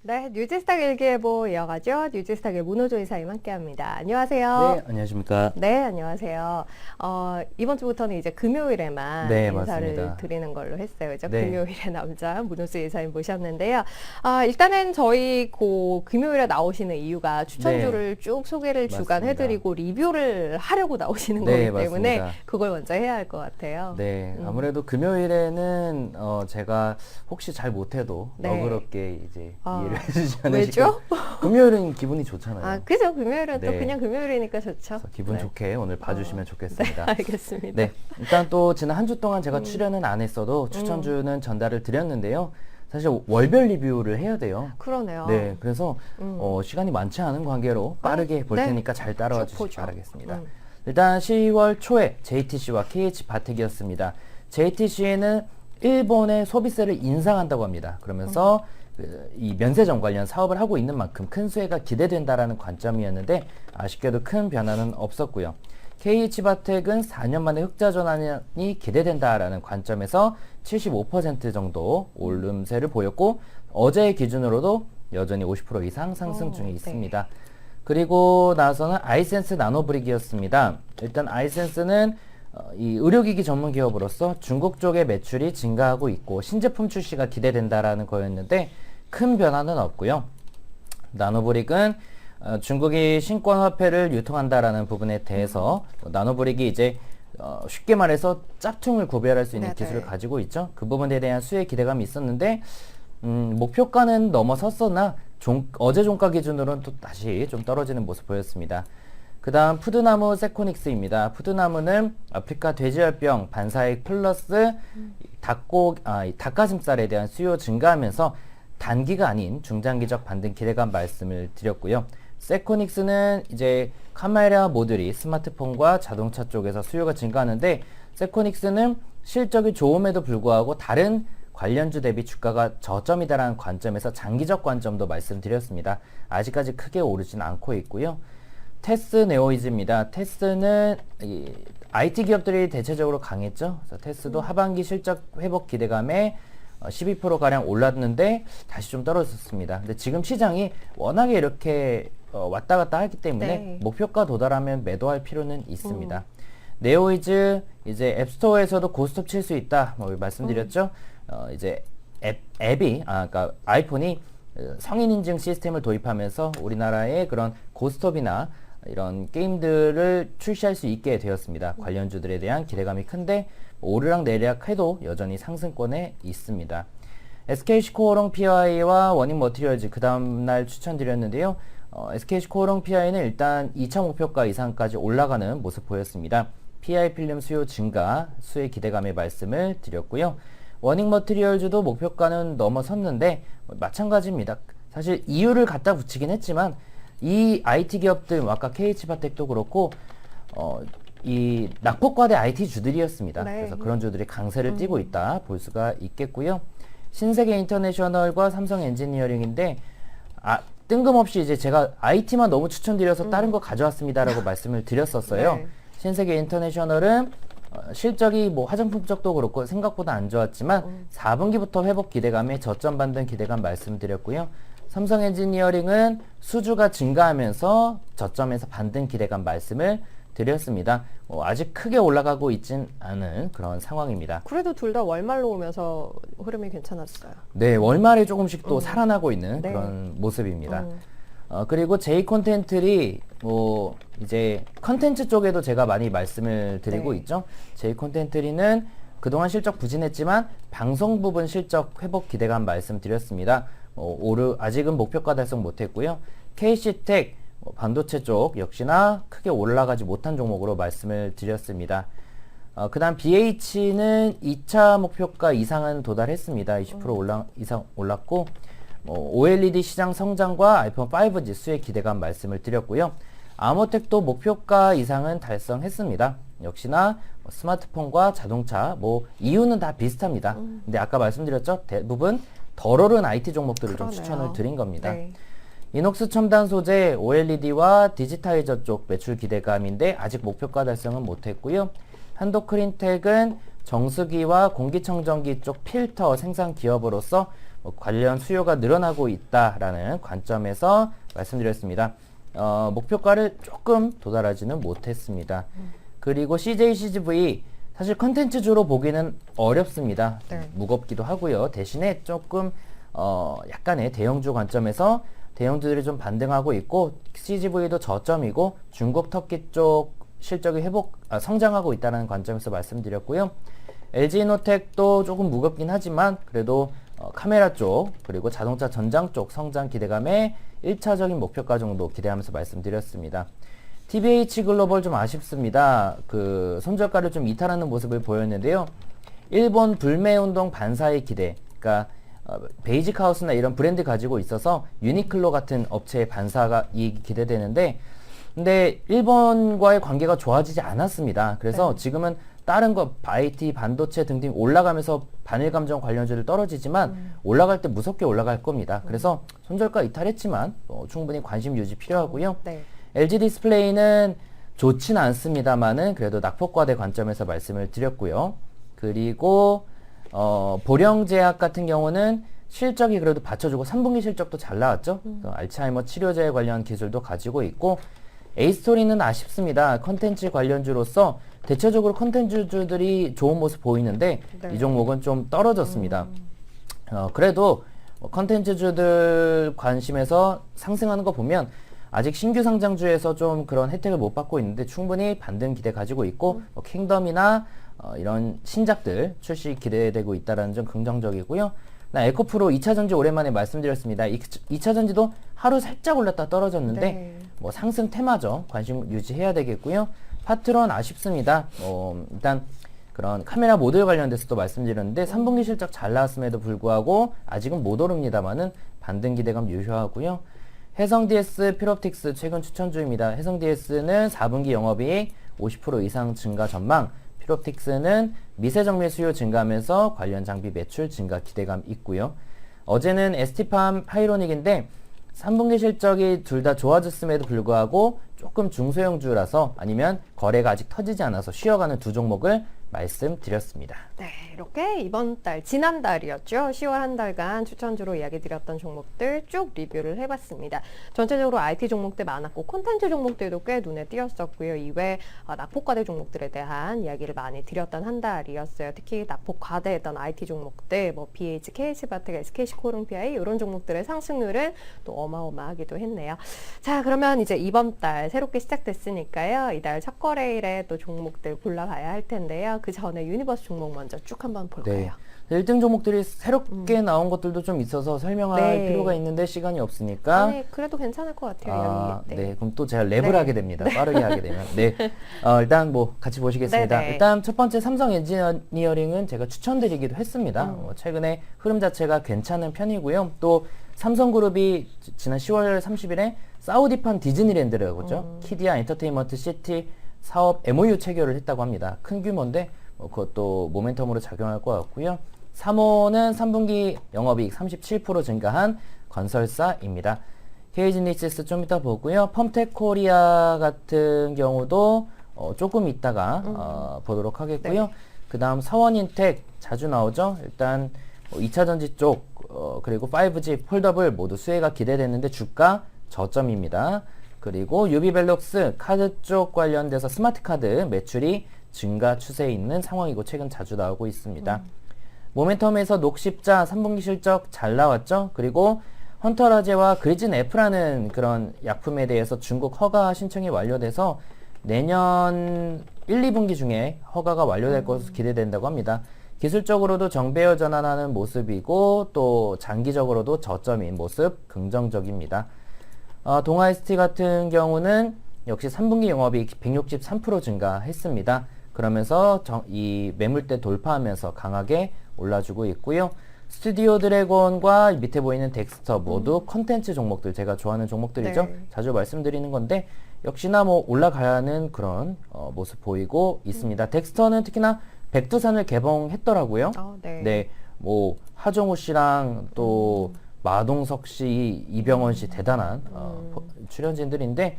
네, 뉴지스탁 일기예보 이어가죠. 뉴지스탁의 문호조 이사님 함께합니다. 안녕하세요. 네, 안녕하십니까. 네, 안녕하세요. 이번 주부터는 이제 금요일에만 네, 인사를 맞습니다. 드리는 걸로 했어요. 이제 네. 금요일의 남자 문호조 이사님 모셨는데요. 일단은 저희 금요일에 나오시는 이유가 추천주를 쭉 소개를 주간 맞습니다. 해드리고 리뷰를 하려고 나오시는 네, 거기 때문에 맞습니다. 그걸 먼저 해야 할 것 같아요. 네, 아무래도 금요일에는 제가 혹시 잘 못해도 네. 너그럽게 이제 이해를 해주지 왜죠? 않으시고 금요일은 기분이 좋잖아요. 그죠. 금요일은 또 네. 그냥 금요일이니까 좋죠. 그래서 기분 네. 좋게 오늘 봐주시면 좋겠습니다. 네, 알겠습니다. 네, 일단 또 지난 한 주 동안 제가 출연은 안 했어도 추천주는 전달을 드렸는데요. 사실 월별 리뷰를 해야 돼요. 그러네요. 네, 그래서 시간이 많지 않은 관계로 빠르게 볼 네. 테니까 잘 따라와 쭉 주시기 보죠. 바라겠습니다. 일단 10월 초에 JTC와 KH바텍이었습니다. JTC에는 일본의 소비세를 인상한다고 합니다. 그러면서 이 면세점 관련 사업을 하고 있는 만큼 큰 수혜가 기대된다라는 관점이었는데 아쉽게도 큰 변화는 없었고요. KH바텍은 4년 만에 흑자 전환이 기대된다라는 관점에서 75% 정도 오름세를 보였고 어제의 기준으로도 여전히 50% 이상 상승 중에 있습니다. 네. 그리고 나서는 아이센스 나노브릭이었습니다. 일단 아이센스는 이 의료기기 전문 기업으로서 중국 쪽의 매출이 증가하고 있고 신제품 출시가 기대된다라는 거였는데 큰 변화는 없고요. 나노브릭은 중국이 신권화폐를 유통한다라는 부분에 대해서 나노브릭이 이제 쉽게 말해서 짝퉁을 구별할 수 있는 네네. 기술을 가지고 있죠. 그 부분에 대한 수혜 기대감이 있었는데 목표가는 넘어섰으나 어제 종가 기준으로는 또 다시 좀 떨어지는 모습 보였습니다. 그 다음 푸드나무 세코닉스입니다. 푸드나무는 아프리카 돼지열병 반사익 플러스 닭가슴살에 대한 수요 증가하면서 단기가 아닌 중장기적 반등 기대감 말씀을 드렸고요. 세코닉스는 이제 카메라 모듈이 스마트폰과 자동차 쪽에서 수요가 증가하는데 세코닉스는 실적이 좋음에도 불구하고 다른 관련주 대비 주가가 저점이다라는 관점에서 장기적 관점도 말씀드렸습니다. 아직까지 크게 오르진 않고 있고요. 테스 네오이즈입니다. 테스는 IT 기업들이 대체적으로 강했죠. 그래서 테스도 하반기 실적 회복 기대감에 12%가량 올랐는데 다시 좀 떨어졌습니다. 근데 지금 시장이 워낙에 이렇게 왔다 갔다 하기 때문에 네. 목표가 도달하면 매도할 필요는 있습니다. 네오이즈 이제 앱스토어에서도 고스톱 칠 수 있다 말씀드렸죠. 이제 그러니까 아이폰이 성인 인증 시스템을 도입하면서 우리나라의 그런 고스톱이나 이런 게임들을 출시할 수 있게 되었습니다. 관련주들에 대한 기대감이 큰데 오르락 내리락 해도 여전히 상승권에 있습니다. SK시코어롱 PI와 워닝 머티리얼즈 그 다음날 추천드렸는데요. SK시코어롱 PI는 일단 2차 목표가 이상까지 올라가는 모습 보였습니다. PI 필름 수요 증가, 수혜 기대감의 말씀을 드렸고요. 워닝 머티리얼즈도 목표가는 넘어섰는데 마찬가지입니다. 사실 이유를 갖다 붙이긴 했지만 이 IT 기업들 아까 KH바텍도 그렇고 이 낙폭과대 IT 주들이었습니다. 네. 그래서 그런 주들이 강세를 띠고 있다 볼 수가 있겠고요. 신세계 인터내셔널과 삼성 엔지니어링인데 뜬금없이 이제 제가 IT만 너무 추천드려서 다른 거 가져왔습니다라고 말씀을 드렸었어요. 네. 신세계 인터내셔널은 실적이 뭐 화장품 쪽도 그렇고 생각보다 안 좋았지만 4분기부터 회복 기대감에 저점 반등 기대감 말씀드렸고요. 삼성 엔지니어링은 수주가 증가하면서 저점에서 반등 기대감 말씀을 드렸습니다. 아직 크게 올라가고 있진 않은 그런 상황입니다. 그래도 둘 다 월말로 오면서 흐름이 괜찮았어요. 네, 월말에 조금씩 또 살아나고 있는 네. 그런 모습입니다. 그리고 J 콘텐츠리 이제 컨텐츠 쪽에도 제가 많이 말씀을 드리고 네. 있죠. J 콘텐츠리는 그동안 실적 부진했지만 방송 부분 실적 회복 기대감 말씀드렸습니다. 아직은 목표가 달성 못했고요. KC텍 반도체 쪽 역시나 크게 올라가지 못한 종목으로 말씀을 드렸습니다. 그 다음 BH는 2차 목표가 이상은 도달했습니다. 20% 이상 올랐고 OLED 시장 성장과 아이폰 5G 수혜 기대감 말씀을 드렸고요. 아모텍도 목표가 이상은 달성했습니다. 역시나 스마트폰과 자동차 이유는 다 비슷합니다. 근데 아까 말씀드렸죠. 대부분 덜 오른 IT 종목들을 좀 그러네요. 추천을 드린 겁니다. 네. 이녹스 첨단 소재 OLED와 디지타이저 쪽 매출 기대감인데 아직 목표가 달성은 못했고요. 한도크린텍은 정수기와 공기청정기 쪽 필터 생산 기업으로서 관련 수요가 늘어나고 있다라는 관점에서 말씀드렸습니다. 목표가를 조금 도달하지는 못했습니다. 그리고 CJ, CGV 사실 컨텐츠주로 보기는 어렵습니다. 네. 무겁기도 하고요. 대신에 조금 약간의 대형주 관점에서 대형주들이 좀 반등하고 있고 CGV도 저점이고 중국 터키 쪽 실적이 성장하고 있다는 관점에서 말씀드렸고요. LG노텍도 조금 무겁긴 하지만 그래도 카메라 쪽 그리고 자동차 전장 쪽 성장 기대감에 1차적인 목표가 정도 기대하면서 말씀드렸습니다. TBH 글로벌 좀 아쉽습니다. 그 손절가를 좀 이탈하는 모습을 보였는데요. 일본 불매운동 반사의 기대, 그러니까 베이직 하우스나 이런 브랜드 가지고 있어서 유니클로 같은 업체의 반사가 이익이 기대되는데, 근데 일본과의 관계가 좋아지지 않았습니다. 그래서 지금은 다른 거 IT, 반도체 등등 올라가면서 반일 감정 관련주들 떨어지지만 올라갈 때 무섭게 올라갈 겁니다. 그래서 손절가 이탈했지만 충분히 관심 유지 필요하고요. 네. LG 디스플레이는 좋진 않습니다만은 그래도 낙폭과대 관점에서 말씀을 드렸고요. 그리고 보령제약 같은 경우는 실적이 그래도 받쳐주고 3분기 실적도 잘 나왔죠. 알츠하이머 치료제에 관련 기술도 가지고 있고, 에이스토리는 아쉽습니다. 컨텐츠 관련주로서 대체적으로 컨텐츠주들이 좋은 모습 보이는데 네. 이 종목은 좀 떨어졌습니다. 그래도 컨텐츠주들 관심에서 상승하는 거 보면 아직 신규 상장주에서 좀 그런 혜택을 못 받고 있는데 충분히 반등 기대 가지고 있고 킹덤이나 이런 신작들 출시 기대되고 있다는 점 긍정적이고요. 에코프로 2차전지 오랜만에 말씀드렸습니다. 2차전지도 하루 살짝 올랐다 떨어졌는데 네. 뭐 상승 테마죠. 관심 유지해야 되겠고요. 파트론 아쉽습니다. 일단 그런 카메라 모듈 관련돼서도 말씀드렸는데 3분기 실적 잘 나왔음에도 불구하고 아직은 못 오릅니다만은 반등 기대감 유효하고요. 해성DS, 필옵틱스 최근 추천주입니다. 해성DS는 4분기 영업이익 50% 이상 증가 전망, 필옵틱스는 미세정밀 수요 증가하면서 관련 장비 매출 증가 기대감 있고요. 어제는 ST팜 하이로닉인데 3분기 실적이 둘 다 좋아졌음에도 불구하고 조금 중소형주라서 아니면 거래가 아직 터지지 않아서 쉬어가는 두 종목을 말씀드렸습니다. 네, 이렇게 이번 달, 지난달이었죠. 10월 한 달간 추천주로 이야기 드렸던 종목들 쭉 리뷰를 해봤습니다. 전체적으로 IT 종목들 많았고 콘텐츠 종목들도 꽤 눈에 띄었었고요. 이외 낙폭과대 종목들에 대한 이야기를 많이 드렸던 한 달이었어요. 특히 낙폭과대했던 IT 종목들, 뭐 BH, KH바텍, SKC코룸PI 이런 종목들의 상승률은 또 어마어마하기도 했네요. 자, 그러면 이제 이번 달 새롭게 시작됐으니까요. 이달 첫 거래일에 또 종목들 골라봐야 할 텐데요. 그 전에 유니버스 종목 먼저 쭉 한번 볼까요? 네. 1등 종목들이 새롭게 나온 것들도 좀 있어서 설명할 네. 필요가 있는데 시간이 없으니까. 아니, 그래도 괜찮을 것 같아요. 여기. 네. 그럼 또 제가 랩을 네. 하게 됩니다. 빠르게 하게 되면. 네. 일단 뭐 같이 보시겠습니다. 네네. 일단 첫 번째 삼성 엔지니어링은 제가 추천드리기도 했습니다. 최근에 흐름 자체가 괜찮은 편이고요. 또 삼성그룹이 지난 10월 30일에 사우디판 디즈니랜드라고 하죠. 키디아 엔터테인먼트 시티 사업 MOU 체결을 했다고 합니다. 큰 규모인데 그것도 모멘텀으로 작용할 것 같고요. 3호는 3분기 영업이익 37% 증가한 건설사입니다. KG니시스 좀 이따 보고요. 펌텍 코리아 같은 경우도 조금 이따가 보도록 하겠고요. 네. 그 다음 서원인텍 자주 나오죠. 일단 2차전지 쪽 그리고 5G 폴더블 모두 수혜가 기대되는데 주가 저점입니다. 그리고 유비벨록스 카드 쪽 관련돼서 스마트 카드 매출이 증가 추세에 있는 상황이고 최근 자주 나오고 있습니다. 모멘텀에서 녹십자 3분기 실적 잘 나왔죠. 그리고 헌터라제와 그리진 F라는 그런 약품에 대해서 중국 허가 신청이 완료돼서 내년 1, 2분기 중에 허가가 완료될 것으로 기대된다고 합니다. 기술적으로도 정배열 전환하는 모습이고 또 장기적으로도 저점인 모습 긍정적입니다. 동아ST 같은 경우는 역시 3분기 영업이익 163% 증가했습니다. 그러면서 이 매물대 돌파하면서 강하게 올라주고 있고요. 스튜디오 드래곤과 밑에 보이는 덱스터 모두 컨텐츠 종목들, 제가 좋아하는 종목들이죠. 네. 자주 말씀드리는 건데 역시나 뭐 올라가는 그런 모습 보이고 있습니다. 덱스터는 특히나 백두산을 개봉했더라고요. 네. 네, 뭐 하정우 씨랑 또 마동석 씨, 이병헌 씨 대단한 출연진들인데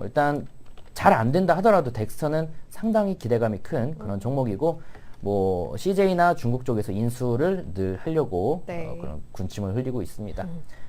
일단 잘 안 된다 하더라도 덱스터는 상당히 기대감이 큰 그런 종목이고 뭐 CJ나 중국 쪽에서 인수를 늘 하려고 네. 그런 군침을 흘리고 있습니다.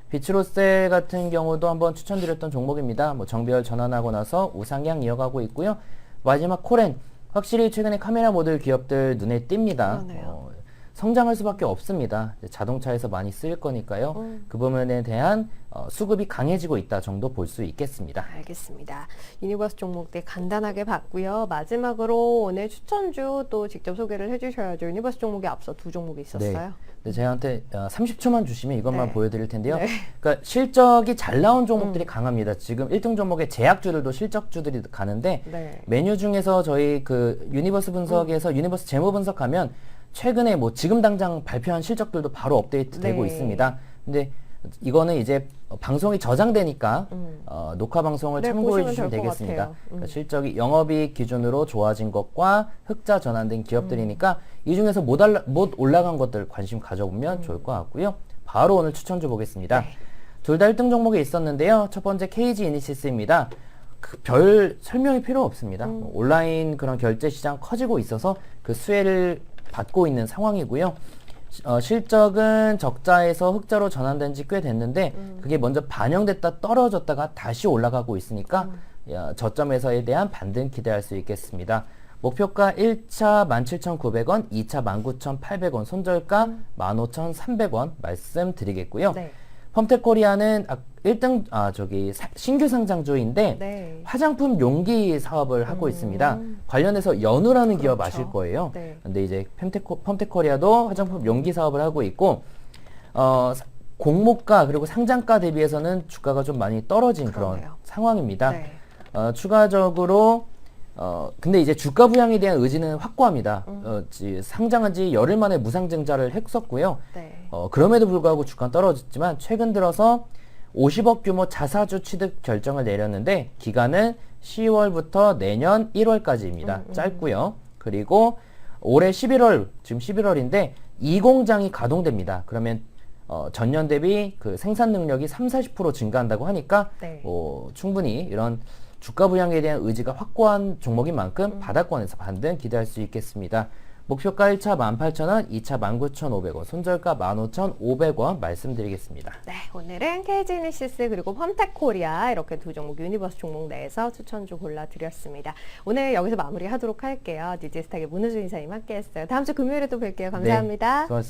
비츠로셀 같은 경우도 한번 추천드렸던 종목입니다. 뭐 정비열 전환하고 나서 우상향 이어가고 있고요. 마지막 코렌 확실히 최근에 카메라 모듈 기업들 눈에 띕니다. 그러네요. 성장할 수밖에 없습니다. 자동차에서 많이 쓰일 거니까요. 그 부분에 대한 수급이 강해지고 있다 정도 볼 수 있겠습니다. 알겠습니다. 유니버스 종목들 간단하게 봤고요. 마지막으로 오늘 추천주 또 직접 소개를 해주셔야죠. 유니버스 종목에 앞서 두 종목이 있었어요. 네, 저한테 30초만 주시면 이것만 네. 보여드릴 텐데요. 네. 그러니까 실적이 잘 나온 종목들이 강합니다. 지금 1등 종목의 제약주들도 실적주들이 가는데 네. 메뉴 중에서 저희 그 유니버스 분석에서 유니버스 재무 분석하면 최근에 뭐 지금 당장 발표한 실적들도 바로 업데이트되고 네. 있습니다. 근데 이거는 이제 방송이 저장되니까 녹화 방송을 네, 참고해 보시면 주시면 될것 되겠습니다. 같아요. 그러니까 실적이 영업이익 기준으로 좋아진 것과 흑자 전환된 기업들이니까 이 중에서 못 올라간 것들 관심 가져보면 좋을 것 같고요. 바로 오늘 추천주 보겠습니다. 네. 둘 다 1등 종목이 있었는데요. 첫 번째 KG 이니시스입니다. 그 별 설명이 필요 없습니다. 온라인 그런 결제 시장 커지고 있어서 그 수혜를 받고 있는 상황이고요. 실적은 적자에서 흑자로 전환된 지 꽤 됐는데 그게 먼저 반영됐다 떨어졌다가 다시 올라가고 있으니까 저점에서에 대한 반등 기대할 수 있겠습니다. 목표가 1차 17,900원, 2차 19,800원, 손절가 15,300원 말씀드리겠고요. 네. 펌텍코리아는 1등 신규 상장주인데 네. 화장품 용기 사업을 하고 있습니다. 관련해서 연우라는 기업 그렇죠. 아실 거예요. 네. 근데 이제 펌텍코리아도 화장품 용기 사업을 하고 있고 공모가 그리고 상장가 대비해서는 주가가 좀 많이 떨어진 그런 그러네요. 상황입니다. 네. 추가적으로 근데 이제 주가 부양에 대한 의지는 확고합니다. 상장한 지 열흘 만에 무상증자를 했었고요. 네. 그럼에도 불구하고 주가는 떨어졌지만 최근 들어서 50억 규모 자사주 취득 결정을 내렸는데 기간은 10월부터 내년 1월까지입니다. 짧고요. 그리고 올해 11월, 지금 11월인데 이 공장이 가동됩니다. 그러면 전년 대비 그 생산 능력이 30-40% 증가한다고 하니까 네. 충분히 이런 주가 부양에 대한 의지가 확고한 종목인 만큼 바닥권에서 반등 기대할 수 있겠습니다. 목표가 1차 18,000원, 2차 19,500원, 손절가 15,500원 말씀드리겠습니다. 네, 오늘은 KG이니시스 그리고 펌텍코리아 이렇게 두 종목 유니버스 종목 내에서 추천주 골라드렸습니다. 오늘 여기서 마무리하도록 할게요. DJ스탁의 문우주 이사님 함께했어요. 다음 주 금요일에 또 뵐게요. 감사합니다. 네, 수고하셨습니다.